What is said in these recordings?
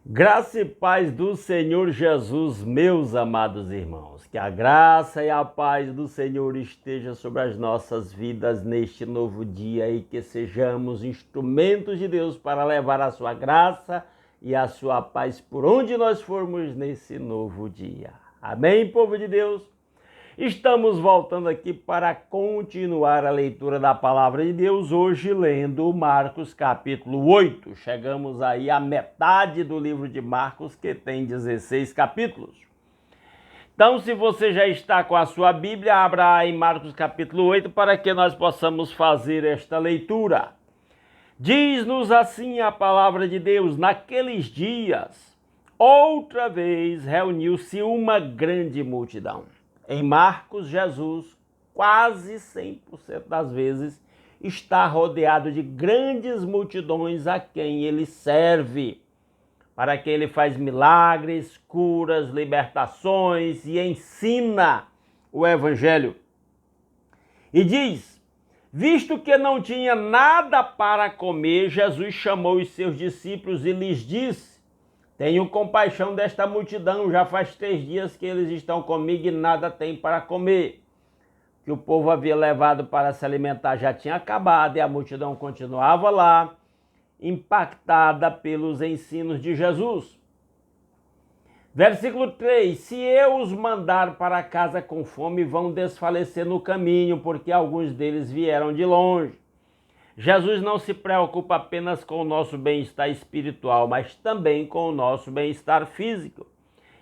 Graça e paz do Senhor Jesus, meus amados irmãos. Que a graça e a paz do Senhor esteja sobre as nossas vidas neste novo dia e que sejamos instrumentos de Deus para levar a sua graça e a sua paz por onde nós formos nesse novo dia. Amém, povo de Deus? Estamos voltando aqui para continuar a leitura da palavra de Deus, hoje lendo Marcos capítulo 8. Chegamos aí à metade do livro de Marcos, que tem 16 capítulos. Então, se você já está com a sua Bíblia, abra aí Marcos capítulo 8 para que nós possamos fazer esta leitura. Diz-nos assim a palavra de Deus: naqueles dias, outra vez reuniu-se uma grande multidão. Em Marcos, Jesus, quase 100% das vezes, está rodeado de grandes multidões a quem ele serve, para quem ele faz milagres, curas, libertações e ensina o Evangelho. E diz: visto que não tinha nada para comer, Jesus chamou os seus discípulos e lhes disse: tenho compaixão desta multidão, já faz 3 dias que eles estão comigo e nada têm para comer. O que o povo havia levado para se alimentar já tinha acabado e a multidão continuava lá, impactada pelos ensinos de Jesus. Versículo 3: se eu os mandar para casa com fome, vão desfalecer no caminho, porque alguns deles vieram de longe. Jesus não se preocupa apenas com o nosso bem-estar espiritual, mas também com o nosso bem-estar físico.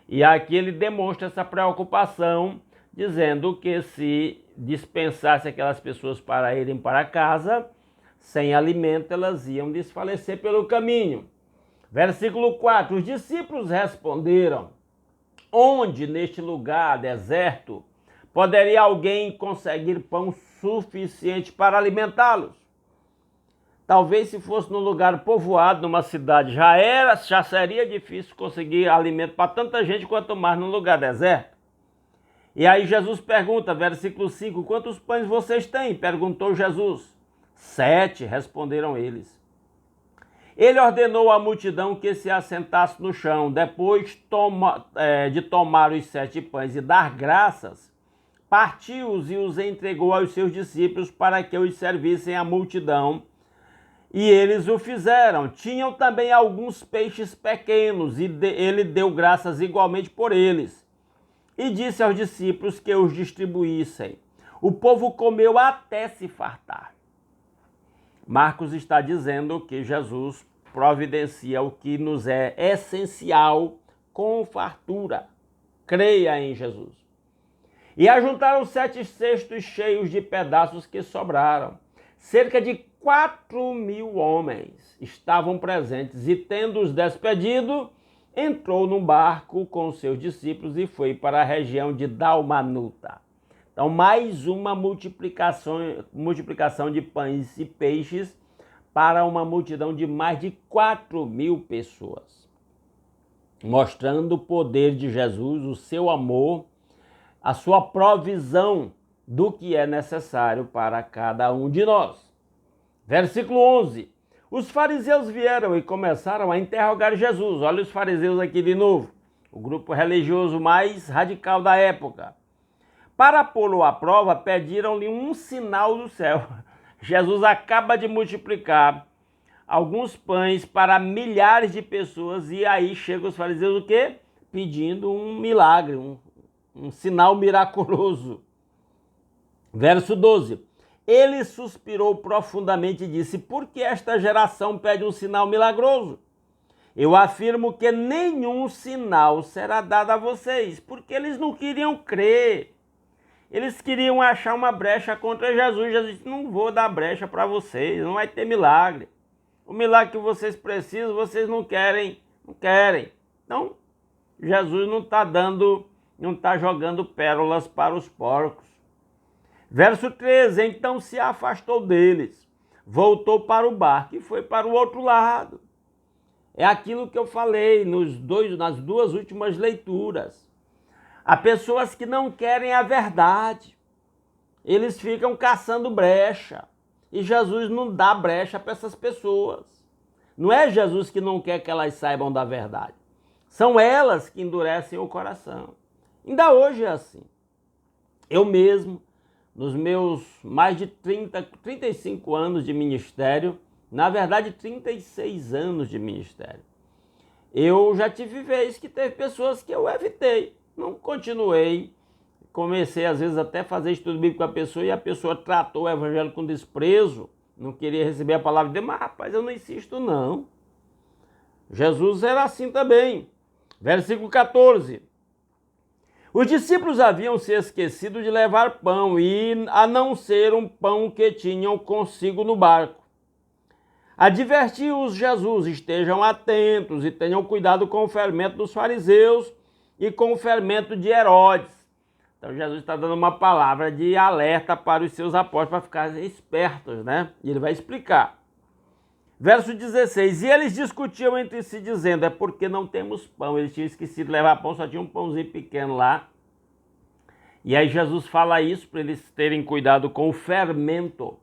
E aqui ele demonstra essa preocupação, dizendo que se dispensasse aquelas pessoas para irem para casa, sem alimento, elas iam desfalecer pelo caminho. Versículo 4: os discípulos responderam: onde neste lugar deserto poderia alguém conseguir pão suficiente para alimentá-los? Talvez se fosse num lugar povoado, numa cidade, já seria difícil conseguir alimento para tanta gente, quanto mais num lugar deserto. E aí Jesus pergunta, versículo 5, quantos pães vocês têm? Perguntou Jesus. 7, responderam eles. Ele ordenou à multidão que se assentasse no chão. Depois de tomar os 7 pães e dar graças, partiu-os e os entregou aos seus discípulos para que os servissem à multidão. E eles o fizeram. Tinham também alguns peixes pequenos, e ele deu graças igualmente por eles. E disse aos discípulos que os distribuíssem. O povo comeu até se fartar. Marcos está dizendo que Jesus providencia o que nos é essencial com fartura. Creia em Jesus. E ajuntaram 7 cestos cheios de pedaços que sobraram. Cerca de 4.000 homens estavam presentes e, tendo-os despedido, entrou num barco com seus discípulos e foi para a região de Dalmanuta. Então, mais uma multiplicação de pães e peixes para uma multidão de mais de 4.000 pessoas, mostrando o poder de Jesus, o seu amor, a sua provisão do que é necessário para cada um de nós. Versículo 11. Os fariseus vieram e começaram a interrogar Jesus. Olha os fariseus aqui de novo, o grupo religioso mais radical da época. Para pô-lo à prova, pediram-lhe um sinal do céu. Jesus acaba de multiplicar alguns pães para milhares de pessoas e aí chegam os fariseus o quê? Pedindo um milagre, um sinal miraculoso. Verso 12. Ele suspirou profundamente e disse: por que esta geração pede um sinal milagroso? Eu afirmo que nenhum sinal será dado a vocês, porque eles não queriam crer. Eles queriam achar uma brecha contra Jesus. Jesus disse: não vou dar brecha para vocês, não vai ter milagre. O milagre que vocês precisam, vocês não querem. Então, Jesus não está jogando pérolas para os porcos. Verso 13, então se afastou deles, voltou para o barco e foi para o outro lado. É aquilo que eu falei nas 2 últimas leituras. Há pessoas que não querem a verdade, eles ficam caçando brecha, e Jesus não dá brecha para essas pessoas. Não é Jesus que não quer que elas saibam da verdade. São elas que endurecem o coração. Ainda hoje é assim. Eu mesmo, nos meus mais de 35 anos de ministério, na verdade 36 anos de ministério, eu já tive vez que teve pessoas que eu evitei, não continuei. Comecei às vezes até a fazer estudo bíblico com a pessoa e a pessoa tratou o evangelho com desprezo, não queria receber a palavra de Deus, mas rapaz, eu não insisto não. Jesus era assim também. Versículo 14. Os discípulos haviam se esquecido de levar pão, e a não ser um pão que tinham consigo no barco. Advertiu-os Jesus: estejam atentos e tenham cuidado com o fermento dos fariseus e com o fermento de Herodes. Então Jesus está dando uma palavra de alerta para os seus apóstolos, para ficarem espertos, né? E ele vai explicar. Verso 16, e eles discutiam entre si, dizendo, é porque não temos pão. Eles tinham esquecido de levar pão, só tinha um pãozinho pequeno lá. E aí Jesus fala isso para eles terem cuidado com o fermento.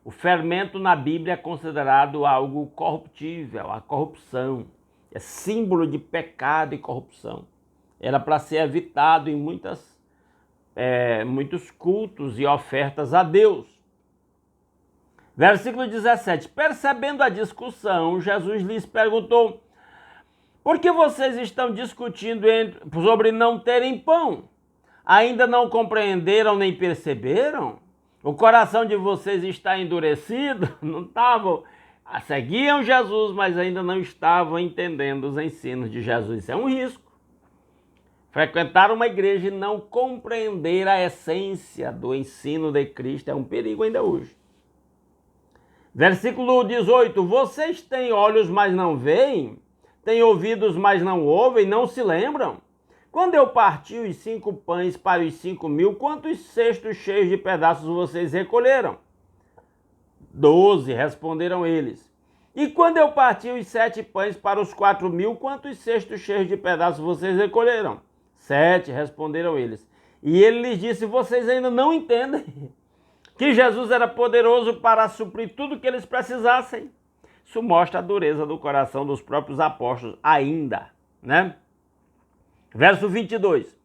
O fermento na Bíblia é considerado algo corruptível, a corrupção. É símbolo de pecado e corrupção. Era para ser evitado em muitos cultos e ofertas a Deus. Versículo 17. Percebendo a discussão, Jesus lhes perguntou, por que vocês estão discutindo sobre não terem pão? Ainda não compreenderam nem perceberam? O coração de vocês está endurecido? Não estavam, seguiam Jesus, mas ainda não estavam entendendo os ensinos de Jesus. Isso é um risco. Frequentar uma igreja e não compreender a essência do ensino de Cristo é um perigo ainda hoje. Versículo 18. Vocês têm olhos, mas não veem? Têm ouvidos, mas não ouvem? Não se lembram? Quando eu parti os 5 pães para os 5.000, quantos cestos cheios de pedaços vocês recolheram? 12, responderam eles. E quando eu parti os 7 pães para os 4.000, quantos cestos cheios de pedaços vocês recolheram? 7, responderam eles. E ele lhes disse, vocês ainda não entendem que Jesus era poderoso para suprir tudo o que eles precisassem? Isso mostra a dureza do coração dos próprios apóstolos ainda, né? Verso 22.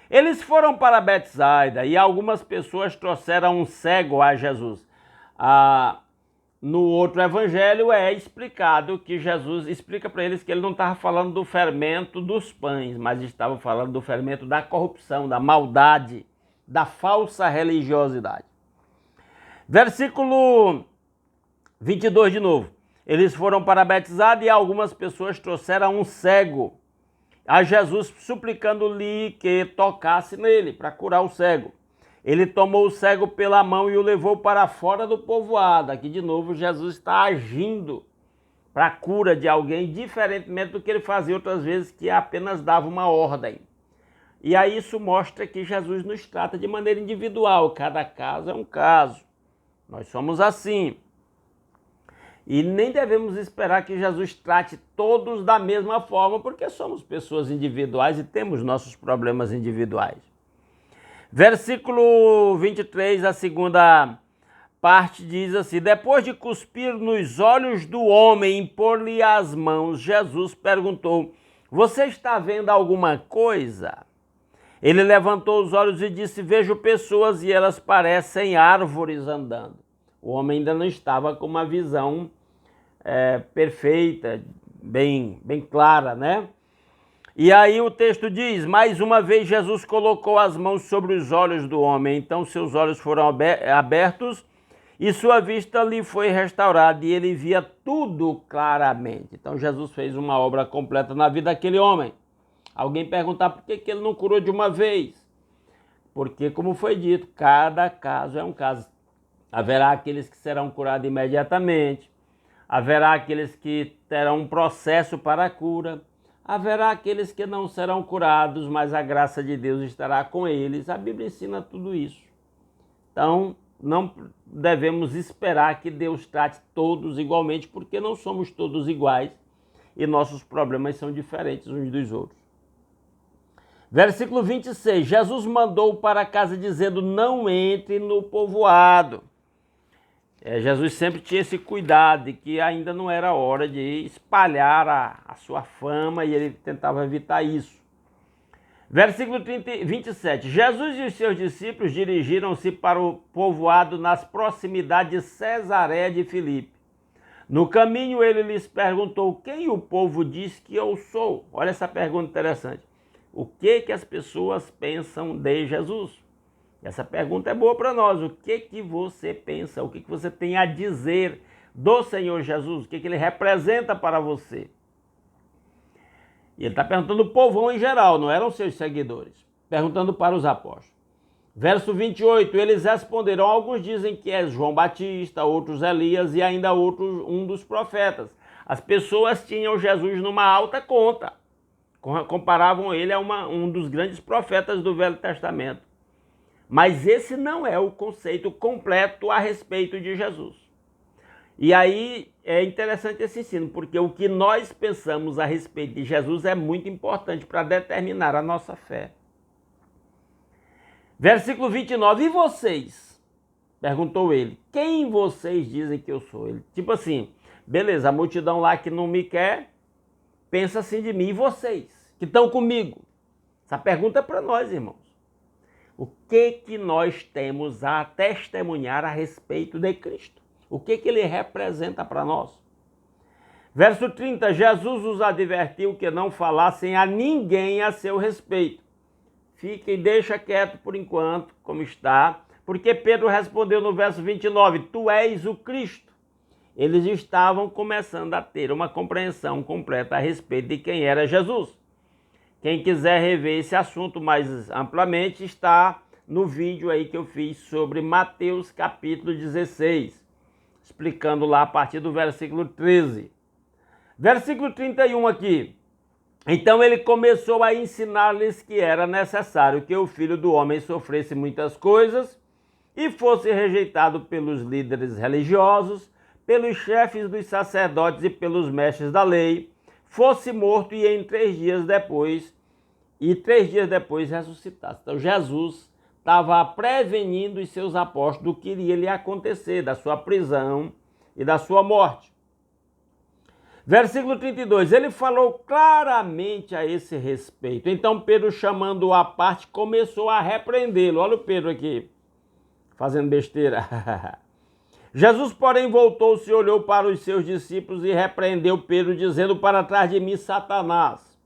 Eles foram para Betsaida e algumas pessoas trouxeram um cego a Jesus. No outro evangelho é explicado que Jesus explica para eles que ele não estava falando do fermento dos pães, mas estava falando do fermento da corrupção, da maldade, da falsa religiosidade. Versículo 22 de novo. Eles foram para Betsaida e algumas pessoas trouxeram um cego a Jesus, suplicando-lhe que tocasse nele para curar o cego. Ele tomou o cego pela mão e o levou para fora do povoado. Aqui de novo Jesus está agindo para a cura de alguém, diferentemente do que ele fazia outras vezes, que apenas dava uma ordem. E aí isso mostra que Jesus nos trata de maneira individual, cada caso é um caso. Nós somos assim. E nem devemos esperar que Jesus trate todos da mesma forma, porque somos pessoas individuais e temos nossos problemas individuais. Versículo 23, a segunda parte diz assim, depois de cuspir nos olhos do homem e impor-lhe as mãos, Jesus perguntou, você está vendo alguma coisa? Ele levantou os olhos e disse, vejo pessoas e elas parecem árvores andando. O homem ainda não estava com uma visão perfeita, bem clara, né? E aí o texto diz, mais uma vez Jesus colocou as mãos sobre os olhos do homem, então seus olhos foram abertos e sua vista lhe foi restaurada e ele via tudo claramente. Então Jesus fez uma obra completa na vida daquele homem. Alguém perguntar por que ele não curou de uma vez? Porque, como foi dito, cada caso é um caso. Haverá aqueles que serão curados imediatamente, haverá aqueles que terão um processo para a cura, haverá aqueles que não serão curados, mas a graça de Deus estará com eles. A Bíblia ensina tudo isso. Então, não devemos esperar que Deus trate todos igualmente, porque não somos todos iguais e nossos problemas são diferentes uns dos outros. Versículo 26, Jesus mandou para casa dizendo, não entre no povoado. Jesus sempre tinha esse cuidado de que ainda não era hora de espalhar a sua fama e ele tentava evitar isso. Versículo 27. Jesus e os seus discípulos dirigiram-se para o povoado nas proximidades de Cesareia de Filipe. No caminho ele lhes perguntou: quem o povo diz que eu sou? Olha essa pergunta interessante. O que as pessoas pensam de Jesus? Essa pergunta é boa para nós. O que você pensa? O que você tem a dizer do Senhor Jesus? O que ele representa para você? E ele está perguntando o povão em geral, não eram seus seguidores. Perguntando para os apóstolos. Verso 28, eles responderam: alguns dizem que é João Batista, outros Elias e ainda outros um dos profetas. As pessoas tinham Jesus numa alta conta. Comparavam ele a um dos grandes profetas do Velho Testamento. Mas esse não é o conceito completo a respeito de Jesus. E aí é interessante esse ensino, porque o que nós pensamos a respeito de Jesus é muito importante para determinar a nossa fé. Versículo 29, e vocês? Perguntou ele, quem vocês dizem que eu sou? Ele, tipo assim, beleza, a multidão lá que não me quer, pensa assim de mim, e vocês que estão comigo? Essa pergunta é para nós, irmãos. O que nós temos a testemunhar a respeito de Cristo? O que ele representa para nós? Verso 30, Jesus os advertiu que não falassem a ninguém a seu respeito. Fique e deixa quieto por enquanto, como está, porque Pedro respondeu no verso 29, tu és o Cristo. Eles estavam começando a ter uma compreensão completa a respeito de quem era Jesus. Quem quiser rever esse assunto mais amplamente, está no vídeo aí que eu fiz sobre Mateus capítulo 16, explicando lá a partir do versículo 13. Versículo 31 aqui. Então ele começou a ensinar-lhes que era necessário que o Filho do Homem sofresse muitas coisas e fosse rejeitado pelos líderes religiosos, pelos chefes dos sacerdotes e pelos mestres da lei, fosse morto e em 3 dias depois ressuscitasse. Então Jesus estava prevenindo os seus apóstolos do que iria lhe acontecer, da sua prisão e da sua morte. Versículo 32, ele falou claramente a esse respeito. Então Pedro, chamando-o à parte, começou a repreendê-lo. Olha o Pedro aqui, fazendo besteira. Jesus, porém, voltou-se e olhou para os seus discípulos e repreendeu Pedro, dizendo: para trás de mim, Satanás.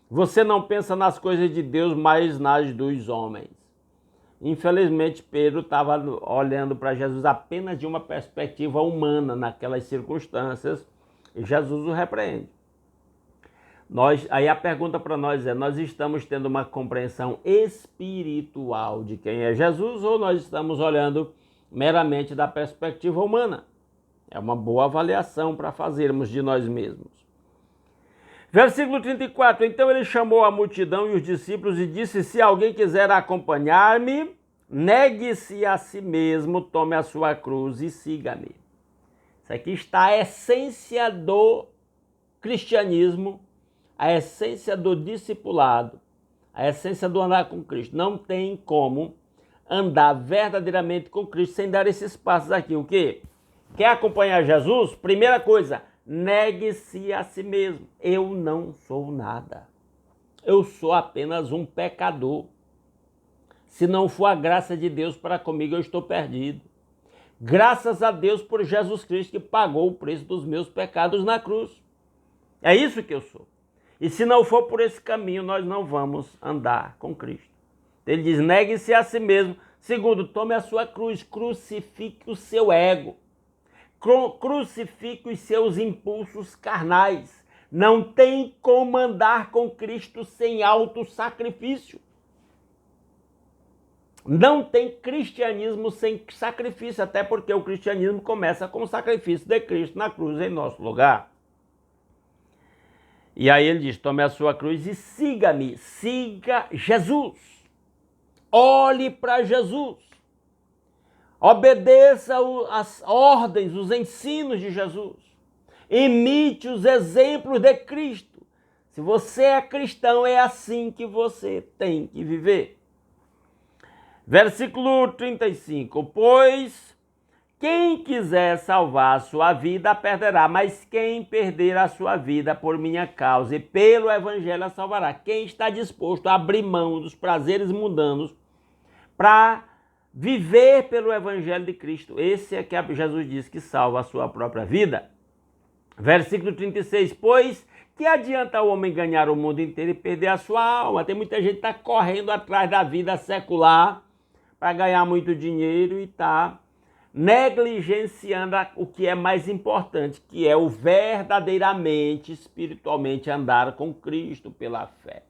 Você não pensa nas coisas de Deus, mas nas dos homens. Infelizmente, Pedro estava olhando para Jesus apenas de uma perspectiva humana naquelas circunstâncias, e Jesus o repreende. Aí a pergunta para nós é, nós estamos tendo uma compreensão espiritual de quem é Jesus ou nós estamos olhando meramente da perspectiva humana? É uma boa avaliação para fazermos de nós mesmos. Versículo 34, então ele chamou a multidão e os discípulos e disse: se alguém quiser acompanhar-me, negue-se a si mesmo, tome a sua cruz e siga-me. Isso aqui está a essência do cristianismo, a essência do discipulado, a essência do andar com Cristo. Não tem como andar verdadeiramente com Cristo sem dar esses passos aqui. O quê? Quer acompanhar Jesus? Primeira coisa, negue-se a si mesmo. Eu não sou nada. Eu sou apenas um pecador. Se não for a graça de Deus para comigo, eu estou perdido. Graças a Deus por Jesus Cristo que pagou o preço dos meus pecados na cruz. É isso que eu sou. E se não for por esse caminho, nós não vamos andar com Cristo. Ele diz, negue-se a si mesmo. Segundo, tome a sua cruz, crucifique o seu ego. Crucifique os seus impulsos carnais. Não tem como andar com Cristo sem autossacrifício. Não tem cristianismo sem sacrifício, até porque o cristianismo começa com o sacrifício de Cristo na cruz em nosso lugar. E aí ele diz, tome a sua cruz e siga-me, siga Jesus. Olhe para Jesus. Obedeça as ordens, os ensinos de Jesus. Imite os exemplos de Cristo. Se você é cristão, é assim que você tem que viver. Versículo 35. Pois Quem quiser salvar a sua vida, a perderá, mas quem perder a sua vida por minha causa e pelo evangelho a salvará. Quem está disposto a abrir mão dos prazeres mundanos para viver pelo evangelho de Cristo, esse é que Jesus diz que salva a sua própria vida. Versículo 36, pois que adianta o homem ganhar o mundo inteiro e perder a sua alma? Tem muita gente que está correndo atrás da vida secular para ganhar muito dinheiro e está negligenciando o que é mais importante, que é o verdadeiramente, espiritualmente andar com Cristo pela fé.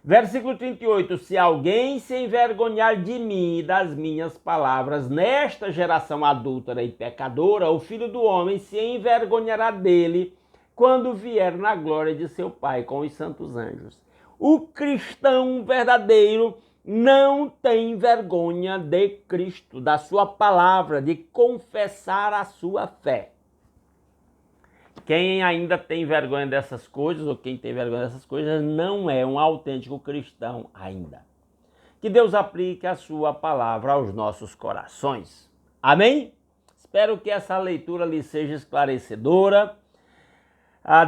Versículo 38, se alguém se envergonhar de mim e das minhas palavras nesta geração adúltera e pecadora, o Filho do Homem se envergonhará dele quando vier na glória de seu Pai com os santos anjos. O cristão verdadeiro não tem vergonha de Cristo, da sua palavra, de confessar a sua fé. Quem ainda tem vergonha dessas coisas, ou quem tem vergonha dessas coisas, não é um autêntico cristão ainda. Que Deus aplique a sua palavra aos nossos corações. Amém? Espero que essa leitura lhe seja esclarecedora.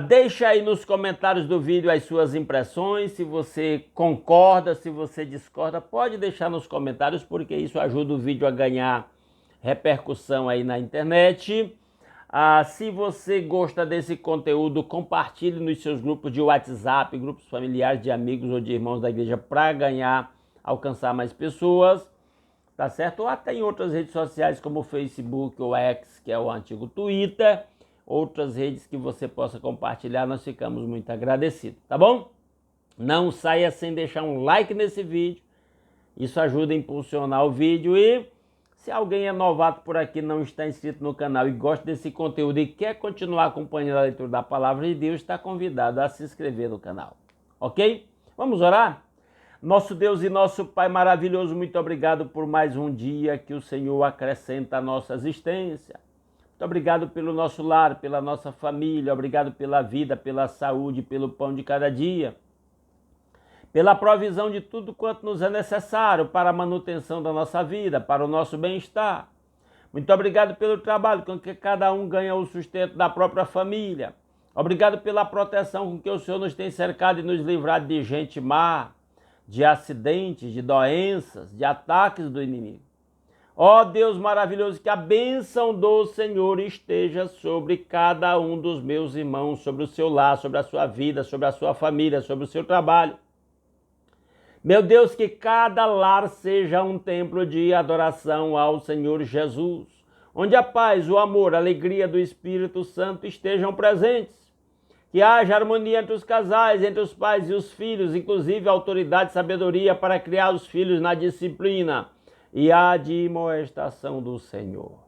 Deixa aí nos comentários do vídeo as suas impressões, se você concorda, se você discorda, pode deixar nos comentários, porque isso ajuda o vídeo a ganhar repercussão aí na internet. Se você gosta desse conteúdo, compartilhe nos seus grupos de WhatsApp, grupos familiares, de amigos ou de irmãos da igreja para alcançar mais pessoas, tá certo? Ou até em outras redes sociais como o Facebook ou X, que é o antigo Twitter, outras redes que você possa compartilhar, nós ficamos muito agradecidos, tá bom? Não saia sem deixar um like nesse vídeo, isso ajuda a impulsionar o vídeo. E se alguém é novato por aqui, não está inscrito no canal e gosta desse conteúdo e quer continuar acompanhando a leitura da Palavra de Deus, está convidado a se inscrever no canal, ok? Vamos orar? Nosso Deus e nosso Pai maravilhoso, muito obrigado por mais um dia que o Senhor acrescenta à nossa existência. Muito obrigado pelo nosso lar, pela nossa família, obrigado pela vida, pela saúde, pelo pão de cada dia, pela provisão de tudo quanto nos é necessário para a manutenção da nossa vida, para o nosso bem-estar. Muito obrigado pelo trabalho com que cada um ganha o sustento da própria família. Obrigado pela proteção com que o Senhor nos tem cercado e nos livrado de gente má, de acidentes, de doenças, de ataques do inimigo. Ó Deus maravilhoso, que a bênção do Senhor esteja sobre cada um dos meus irmãos, sobre o seu lar, sobre a sua vida, sobre a sua família, sobre o seu trabalho. Meu Deus, que cada lar seja um templo de adoração ao Senhor Jesus, onde a paz, o amor, a alegria do Espírito Santo estejam presentes. Que haja harmonia entre os casais, entre os pais e os filhos, inclusive autoridade e sabedoria para criar os filhos na disciplina e a admoestação do Senhor.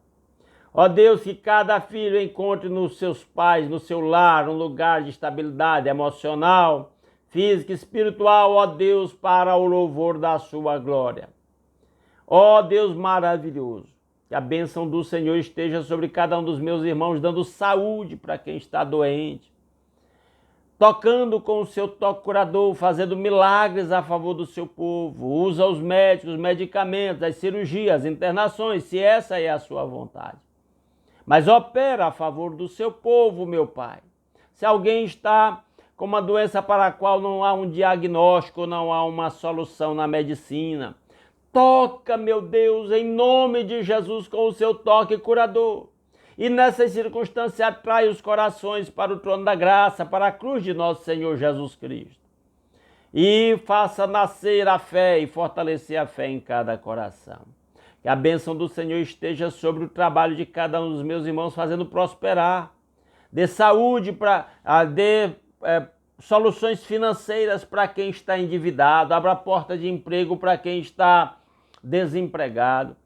Ó Deus, que cada filho encontre nos seus pais, no seu lar, um lugar de estabilidade emocional, física e espiritual, ó Deus, para o louvor da sua glória. Ó Deus maravilhoso, que a bênção do Senhor esteja sobre cada um dos meus irmãos, dando saúde para quem está doente, tocando com o seu toque curador, fazendo milagres a favor do seu povo. Usa os médicos, os medicamentos, as cirurgias, as internações, se essa é a sua vontade. Mas opera a favor do seu povo, meu Pai. Se alguém está com uma doença para a qual não há um diagnóstico, não há uma solução na medicina, toca, meu Deus, em nome de Jesus, com o seu toque curador. E nessas circunstâncias atrai os corações para o trono da graça, para a cruz de nosso Senhor Jesus Cristo. E faça nascer a fé e fortalecer a fé em cada coração. Que a bênção do Senhor esteja sobre o trabalho de cada um dos meus irmãos, fazendo prosperar. Dê saúde, dê soluções financeiras para quem está endividado. Abra a porta de emprego para quem está desempregado.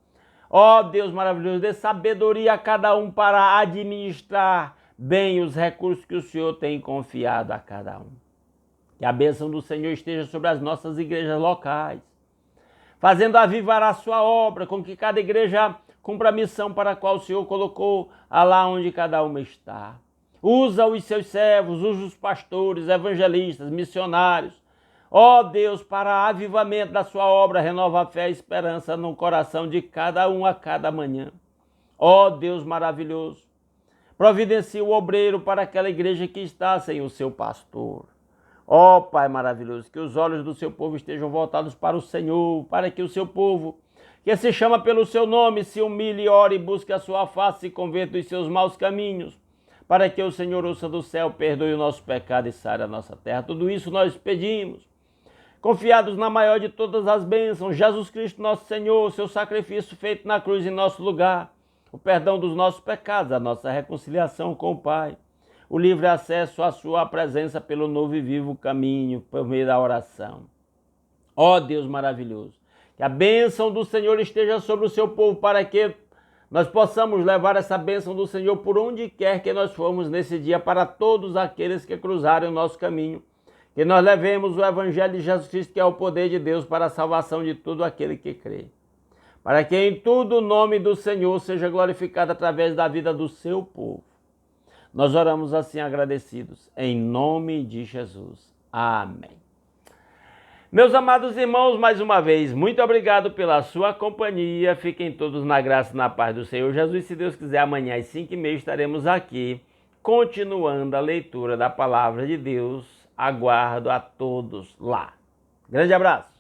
Ó Deus maravilhoso, dê sabedoria a cada um para administrar bem os recursos que o Senhor tem confiado a cada um. Que a bênção do Senhor esteja sobre as nossas igrejas locais, fazendo avivar a sua obra, com que cada igreja cumpra a missão para a qual o Senhor colocou lá onde cada uma está. Usa os seus servos, usa os pastores, evangelistas, missionários, ó Deus, para avivamento da sua obra, renova a fé e a esperança no coração de cada um a cada manhã. Ó Deus maravilhoso, providencia o obreiro para aquela igreja que está sem o seu pastor. Ó Pai maravilhoso, que os olhos do seu povo estejam voltados para o Senhor, para que o seu povo, que se chama pelo seu nome, se humilhe, ore e busque a sua face e converta dos seus maus caminhos, para que o Senhor ouça do céu, perdoe o nosso pecado e sare a nossa terra. Tudo isso nós pedimos, confiados na maior de todas as bênçãos, Jesus Cristo nosso Senhor, seu sacrifício feito na cruz em nosso lugar, o perdão dos nossos pecados, a nossa reconciliação com o Pai, o livre acesso à sua presença pelo novo e vivo caminho, por meio da oração. Ó Deus maravilhoso, que a bênção do Senhor esteja sobre o seu povo, para que nós possamos levar essa bênção do Senhor por onde quer que nós formos nesse dia, para todos aqueles que cruzarem o nosso caminho, que nós levemos o Evangelho de Jesus Cristo, que é o poder de Deus para a salvação de todo aquele que crê. Para que em tudo o nome do Senhor seja glorificado através da vida do seu povo. Nós oramos assim agradecidos, em nome de Jesus. Amém. Meus amados irmãos, mais uma vez, muito obrigado pela sua companhia. Fiquem todos na graça e na paz do Senhor Jesus. Se Deus quiser, amanhã às 5h30 estaremos aqui, continuando a leitura da Palavra de Deus. Aguardo a todos lá. Grande abraço.